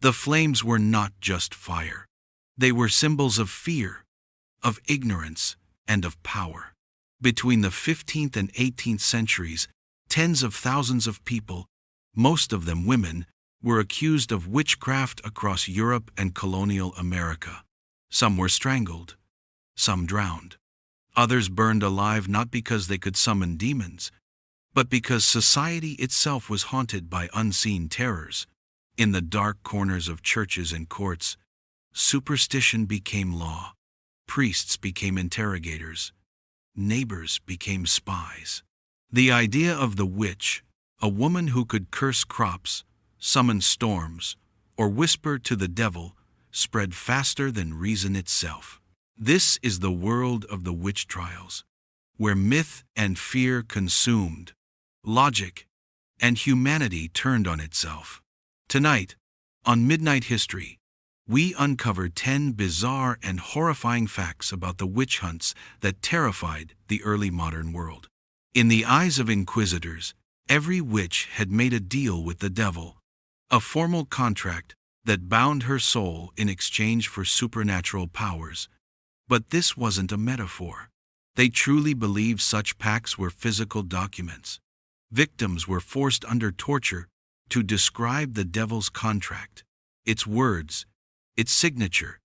The flames were not just fire. They were symbols of fear, of ignorance, and of power. Between the 15th and 18th centuries, tens of thousands of people, most of them women, were accused of witchcraft across Europe and colonial America. Some were strangled, some drowned. Others burned alive not because they could summon demons, but because society itself was haunted by unseen terrors. In the dark corners of churches and courts, superstition became law. Priests became interrogators. Neighbors became spies. The idea of the witch, a woman who could curse crops, summon storms, or whisper to the devil, spread faster than reason itself. This is the world of the witch trials, where myth and fear consumed logic, and humanity turned on itself. Tonight, on Midnight History, we uncover 10 bizarre and horrifying facts about the witch hunts that terrified the early modern world. In the eyes of inquisitors, every witch had made a deal with the devil, a formal contract that bound her soul in exchange for supernatural powers. But this wasn't a metaphor. They truly believed such pacts were physical documents. Victims were forced under torture to describe the devil's contract, its words, its signature,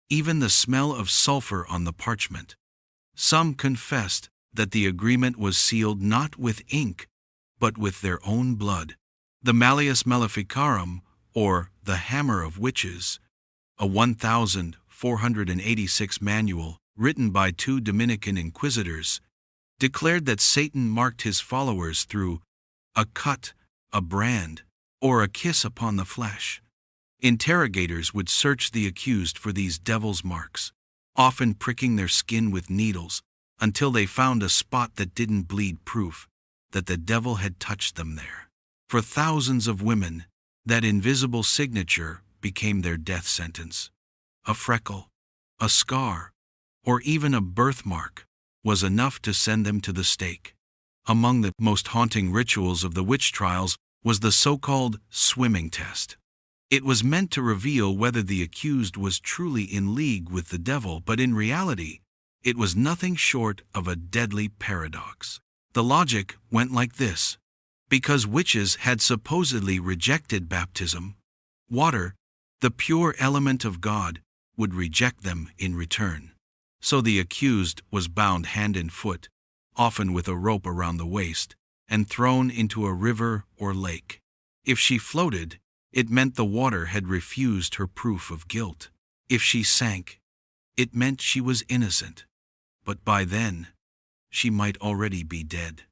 even the smell of sulfur on the parchment. Some confessed that the agreement was sealed not with ink, but with their own blood. The Malleus Maleficarum, or the Hammer of Witches, a 1486 manual written by 2 Dominican inquisitors, declared that Satan marked his followers through a cut, a brand, or a kiss upon the flesh. Interrogators would search the accused for these devil's marks, often pricking their skin with needles until they found a spot that didn't bleed, proof that the devil had touched them there. For thousands of women, that invisible signature became their death sentence. A freckle, a scar, or even a birthmark was enough to send them to the stake. Among the most haunting rituals of the witch trials was the so-called swimming test. It was meant to reveal whether the accused was truly in league with the devil, but in reality, it was nothing short of a deadly paradox. The logic went like this. Because witches had supposedly rejected baptism, water, the pure element of God, would reject them in return. So the accused was bound hand and foot, often with a rope around the waist, and thrown into a river or lake. If she floated, it meant the water had refused her proof of guilt. If she sank, it meant she was innocent. But by then, she might already be dead.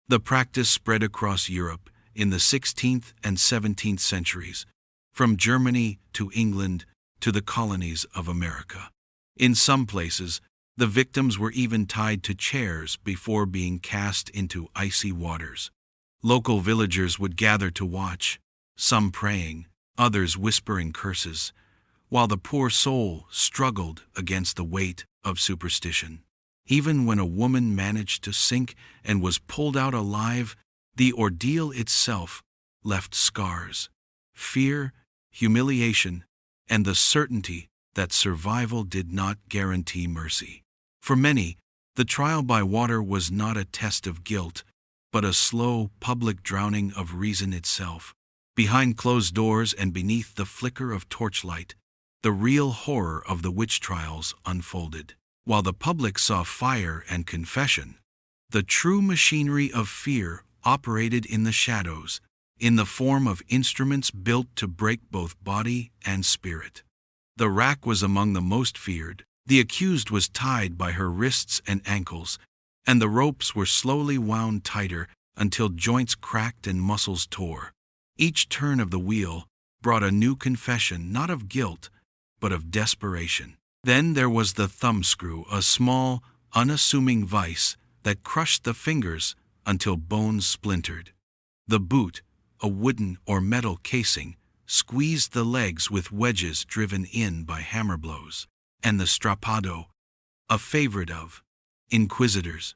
The practice spread across Europe in the 16th and 17th centuries, from Germany to England to the colonies of America. In some places, the victims were even tied to chairs before being cast into icy waters. Local villagers would gather to watch, some praying, others whispering curses, while the poor soul struggled against the weight of superstition. Even when a woman managed to sink and was pulled out alive, the ordeal itself left scars, fear, humiliation, and the certainty that survival did not guarantee mercy. For many, the trial by water was not a test of guilt, but a slow, public drowning of reason itself. Behind closed doors and beneath the flicker of torchlight, the real horror of the witch trials unfolded. While the public saw fire and confession, the true machinery of fear operated in the shadows, in the form of instruments built to break both body and spirit. The rack was among the most feared. The accused was tied by her wrists and ankles, and the ropes were slowly wound tighter until joints cracked and muscles tore. Each turn of the wheel brought a new confession, not of guilt, but of desperation. Then there was the thumbscrew, a small, unassuming vice that crushed the fingers until bones splintered. The boot, a wooden or metal casing, squeezed the legs with wedges driven in by hammer blows. And the strappado, a favorite of inquisitors,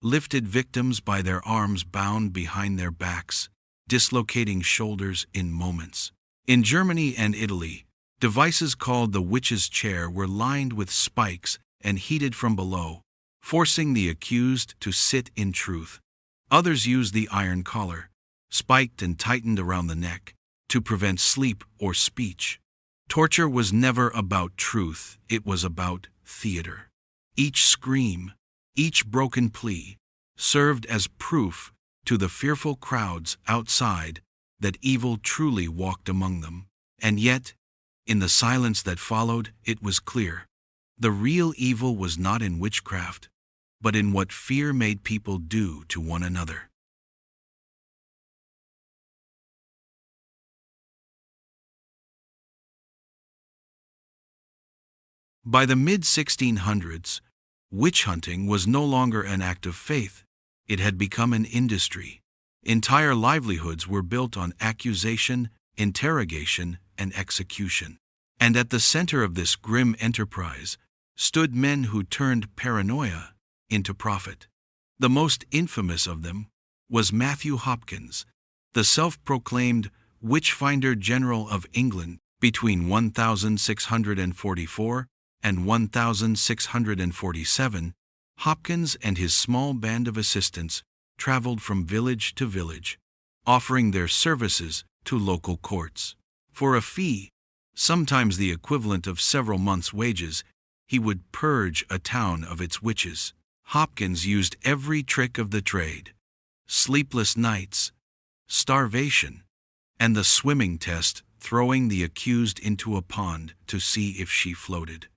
lifted victims by their arms bound behind their backs, dislocating shoulders in moments. In Germany and Italy, Devices called the witch's chair were lined with spikes and heated from below, forcing the accused to sit in truth. Others used the iron collar, spiked and tightened around the neck, to prevent sleep or speech. Torture was never about truth, it was about theater. Each scream, each broken plea, served as proof to the fearful crowds outside that evil truly walked among them. And yet, in the silence that followed, it was clear. The real evil was not in witchcraft, but in what fear made people do to one another. By the mid-1600s, witch hunting was no longer an act of faith. It had become an industry. Entire livelihoods were built on accusation, interrogation, and execution. And at the center of this grim enterprise stood men who turned paranoia into profit. The most infamous of them was Matthew Hopkins, the self-proclaimed witch-finder general of England between 1644 and 1647. Hopkins and his small band of assistants traveled from village to village, offering their services to local courts. For a fee, sometimes the equivalent of several months' wages, he would purge a town of its witches. Hopkins used every trick of the trade: sleepless nights, starvation, and the swimming test, throwing the accused into a pond to see if she floated.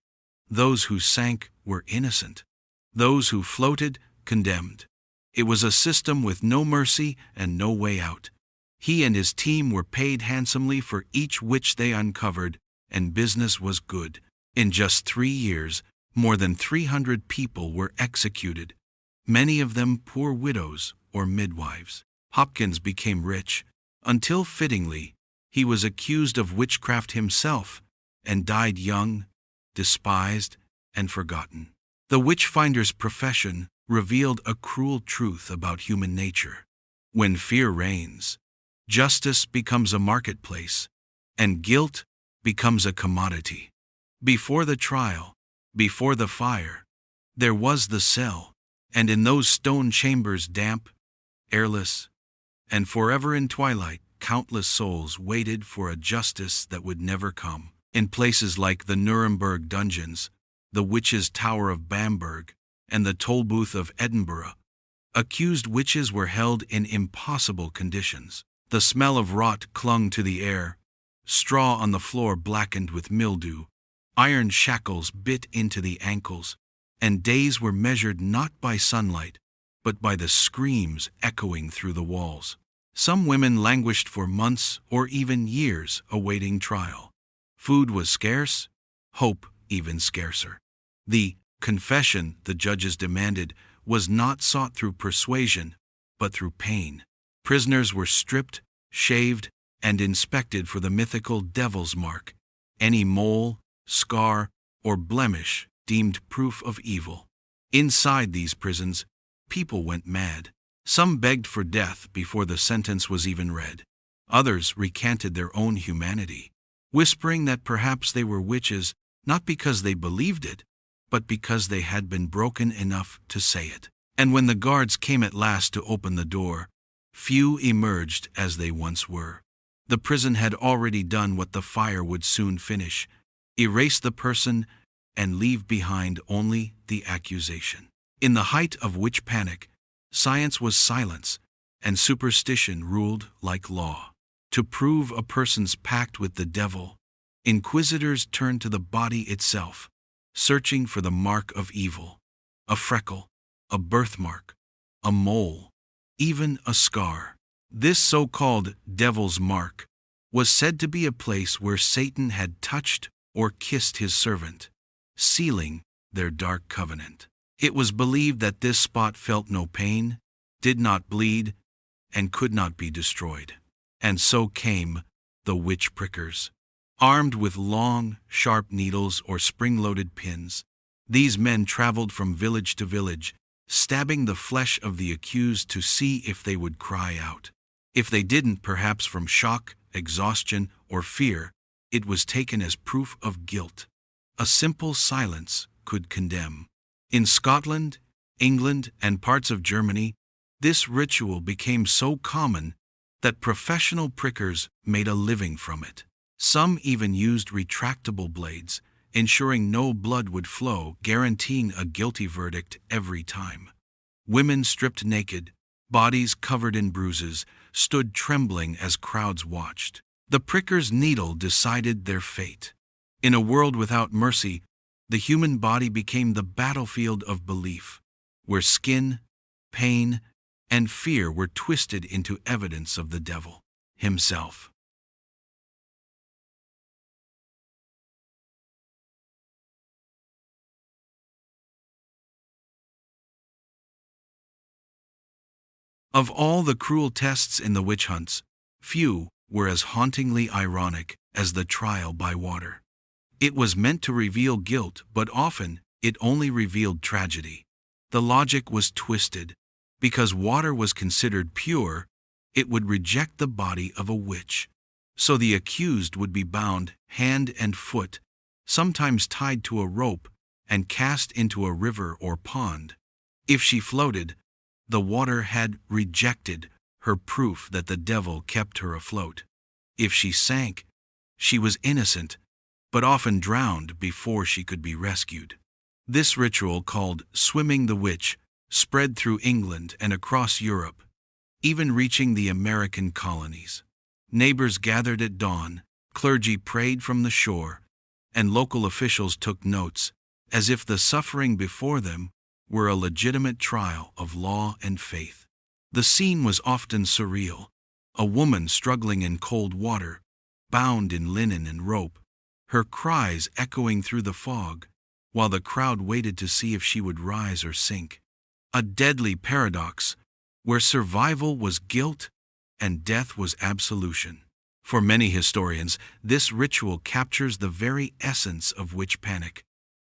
Those who sank were innocent. Those who floated, condemned. It was a system with no mercy and no way out. He and his team were paid handsomely for each witch they uncovered, and business was good. In just 3 years, more than 300 people were executed, many of them poor widows or midwives. Hopkins became rich, until fittingly, he was accused of witchcraft himself, and died young, despised, and forgotten. The witchfinder's profession revealed a cruel truth about human nature. When fear reigns, justice becomes a marketplace, and guilt becomes a commodity. Before the trial, before the fire, there was the cell, and in those stone chambers damp, airless, and forever in twilight, countless souls waited for a justice that would never come. In places like the Nuremberg dungeons, the Witches' Tower of Bamberg, and the Tolbooth of Edinburgh, accused witches were held in impossible conditions. The smell of rot clung to the air, straw on the floor blackened with mildew, iron shackles bit into the ankles, and days were measured not by sunlight, but by the screams echoing through the walls. Some women languished for months or even years awaiting trial. Food was scarce, hope even scarcer. The confession the judges demanded was not sought through persuasion, but through pain. Prisoners were stripped, shaved, and inspected for the mythical devil's mark, any mole, scar, or blemish deemed proof of evil. Inside these prisons, people went mad. Some begged for death before the sentence was even read. Others recanted their own humanity, whispering that perhaps they were witches not because they believed it, but because they had been broken enough to say it. And when the guards came at last to open the door, few emerged as they once were. The prison had already done what the fire would soon finish: erase the person and leave behind only the accusation. In the height of witch panic, science was silence, and superstition ruled like law. To prove a person's pact with the devil, inquisitors turned to the body itself, searching for the mark of evil: a freckle, a birthmark, a mole, even a scar. This so-called devil's mark was said to be a place where Satan had touched or kissed his servant, sealing their dark covenant. It was believed that this spot felt no pain, did not bleed, and could not be destroyed. And so came the witch prickers. Armed with long, sharp needles or spring-loaded pins, these men traveled from village to village, stabbing the flesh of the accused to see if they would cry out. If they didn't, perhaps from shock, exhaustion, or fear, it was taken as proof of guilt. A simple silence could condemn. In Scotland, England, and parts of Germany, this ritual became so common that professional prickers made a living from it. Some even used retractable blades, ensuring no blood would flow, guaranteeing a guilty verdict every time. Women stripped naked, bodies covered in bruises, stood trembling as crowds watched. The pricker's needle decided their fate. In a world without mercy, the human body became the battlefield of belief, where skin, pain, and fear were twisted into evidence of the devil himself. Of all the cruel tests in the witch hunts, few were as hauntingly ironic as the trial by water. It was meant to reveal guilt, but often it only revealed tragedy. The logic was twisted. Because water was considered pure, it would reject the body of a witch. So the accused would be bound hand and foot, sometimes tied to a rope, and cast into a river or pond. If she floated, the water had rejected her, proof that the devil kept her afloat. If she sank, she was innocent, but often drowned before she could be rescued. This ritual, called swimming the witch, spread through England and across Europe, even reaching the American colonies. Neighbors gathered at dawn, clergy prayed from the shore, and local officials took notes, as if the suffering before them were a legitimate trial of law and faith. The scene was often surreal. A woman struggling in cold water, bound in linen and rope, her cries echoing through the fog, while the crowd waited to see if she would rise or sink. A deadly paradox, where survival was guilt and death was absolution. For many historians, this ritual captures the very essence of witch panic,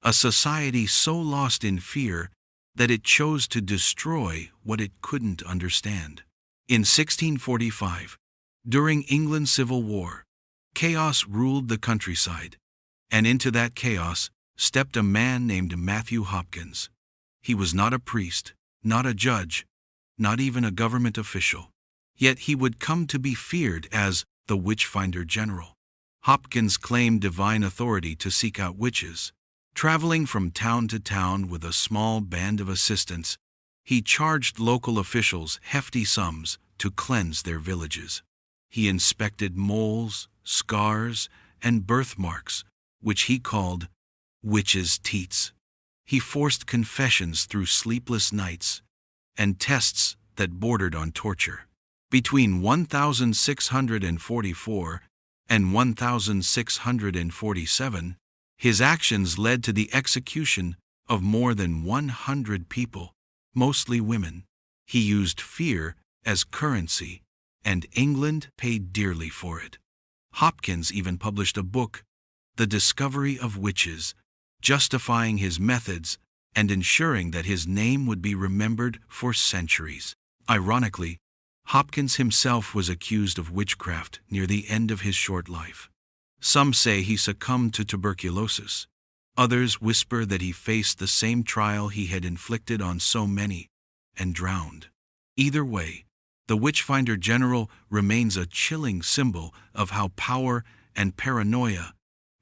a society so lost in fear that it chose to destroy what it couldn't understand. In 1645, during England's Civil War, chaos ruled the countryside, and into that chaos stepped a man named Matthew Hopkins. He was not a priest, not a judge, not even a government official. Yet he would come to be feared as the Witchfinder General. Hopkins claimed divine authority to seek out witches. Traveling from town to town with a small band of assistants, he charged local officials hefty sums to cleanse their villages. He inspected moles, scars, and birthmarks, which he called witches' teats. He forced confessions through sleepless nights and tests that bordered on torture. Between 1644 and 1647, his actions led to the execution of more than 100 people, mostly women. He used fear as currency, and England paid dearly for it. Hopkins even published a book, The Discovery of Witches, justifying his methods and ensuring that his name would be remembered for centuries. Ironically, Hopkins himself was accused of witchcraft near the end of his short life. Some say he succumbed to tuberculosis. Others whisper that he faced the same trial he had inflicted on so many, and drowned. Either way, the Witchfinder General remains a chilling symbol of how power and paranoia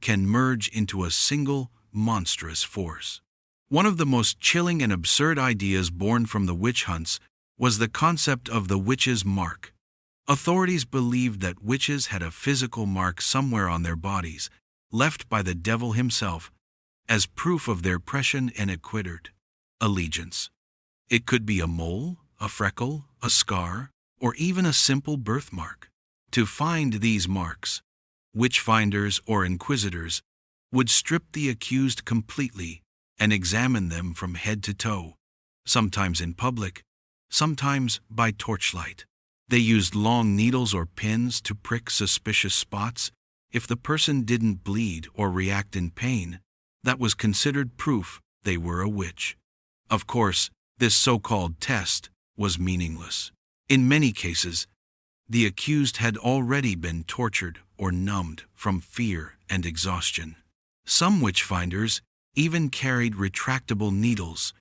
can merge into a single monstrous force. One of the most chilling and absurd ideas born from the witch hunts was the concept of the witch's mark. Authorities believed that witches had a physical mark somewhere on their bodies, left by the devil himself, as proof of their oppression and acquitted allegiance. It could be a mole, a freckle, a scar, or even a simple birthmark. To find these marks, witchfinders or inquisitors would strip the accused completely and examine them from head to toe, sometimes in public, sometimes by torchlight. They used long needles or pins to prick suspicious spots. If the person didn't bleed or react in pain, that was considered proof they were a witch. Of course, this so-called test was meaningless. In many cases, the accused had already been tortured or numbed from fear and exhaustion. Some witch-finders even carried retractable needles,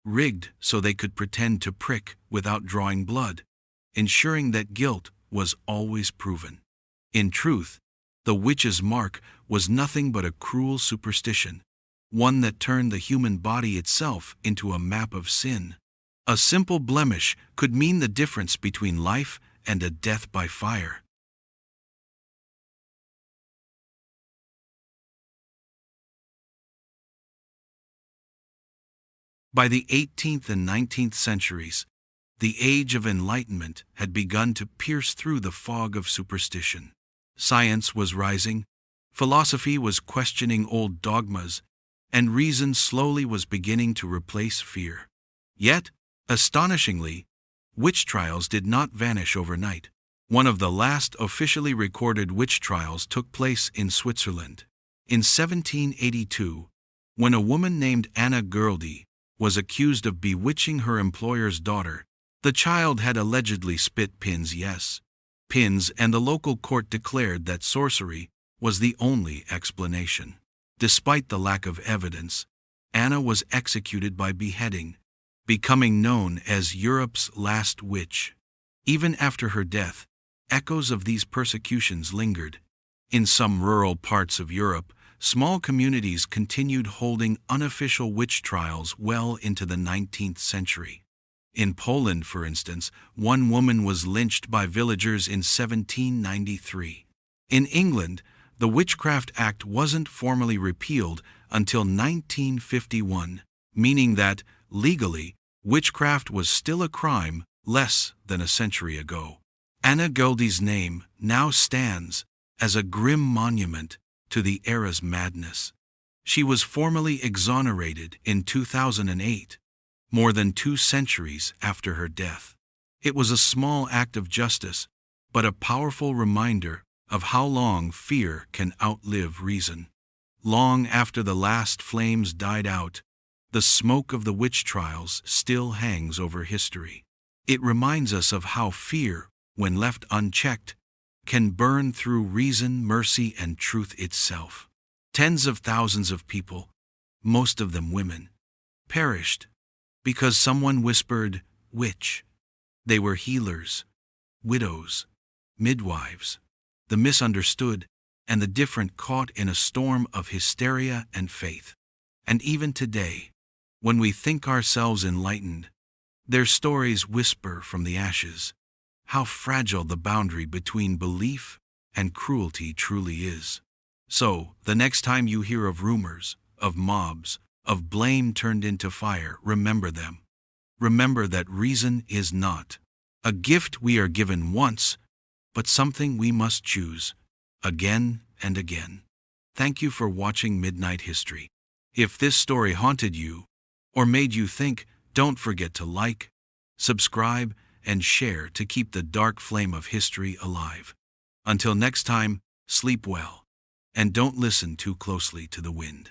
rigged so they could pretend to prick without drawing blood, ensuring that guilt was always proven. In truth, the witch's mark was nothing but a cruel superstition, one that turned the human body itself into a map of sin. A simple blemish could mean the difference between life and a death by fire. By the 18th and 19th centuries, the Age of Enlightenment had begun to pierce through the fog of superstition. Science was rising, philosophy was questioning old dogmas, and reason slowly was beginning to replace fear. Yet, astonishingly, witch trials did not vanish overnight. One of the last officially recorded witch trials took place in Switzerland. In 1782, when a woman named Anna Gerldy was accused of bewitching her employer's daughter, the child had allegedly spit pins, and the local court declared that sorcery was the only explanation. Despite the lack of evidence, Anna was executed by beheading, becoming known as Europe's last witch. Even after her death, echoes of these persecutions lingered. In some rural parts of Europe, small communities continued holding unofficial witch trials well into the 19th century. In Poland, for instance, one woman was lynched by villagers in 1793. In England, the Witchcraft Act wasn't formally repealed until 1951, meaning that, legally, witchcraft was still a crime less than a century ago. Anna Gerldy's name now stands as a grim monument to the era's madness. She was formally exonerated in 2008, more than 2 centuries after her death. It was a small act of justice, but a powerful reminder of how long fear can outlive reason. Long after the last flames died out, the smoke of the witch trials still hangs over history. It reminds us of how fear, when left unchecked, can burn through reason, mercy, and truth itself. Tens of thousands of people, most of them women, perished because someone whispered, "Witch." They were healers, widows, midwives, the misunderstood, and the different, caught in a storm of hysteria and faith. And even today, when we think ourselves enlightened, their stories whisper from the ashes how fragile the boundary between belief and cruelty truly is. So, the next time you hear of rumors, of mobs, of blame turned into fire, remember them. Remember that reason is not a gift we are given once, but something we must choose again and again. Thank you for watching Midnight History. If this story haunted you or made you think, don't forget to like, subscribe, and share to keep the dark flame of history alive. Until next time, sleep well, and don't listen too closely to the wind.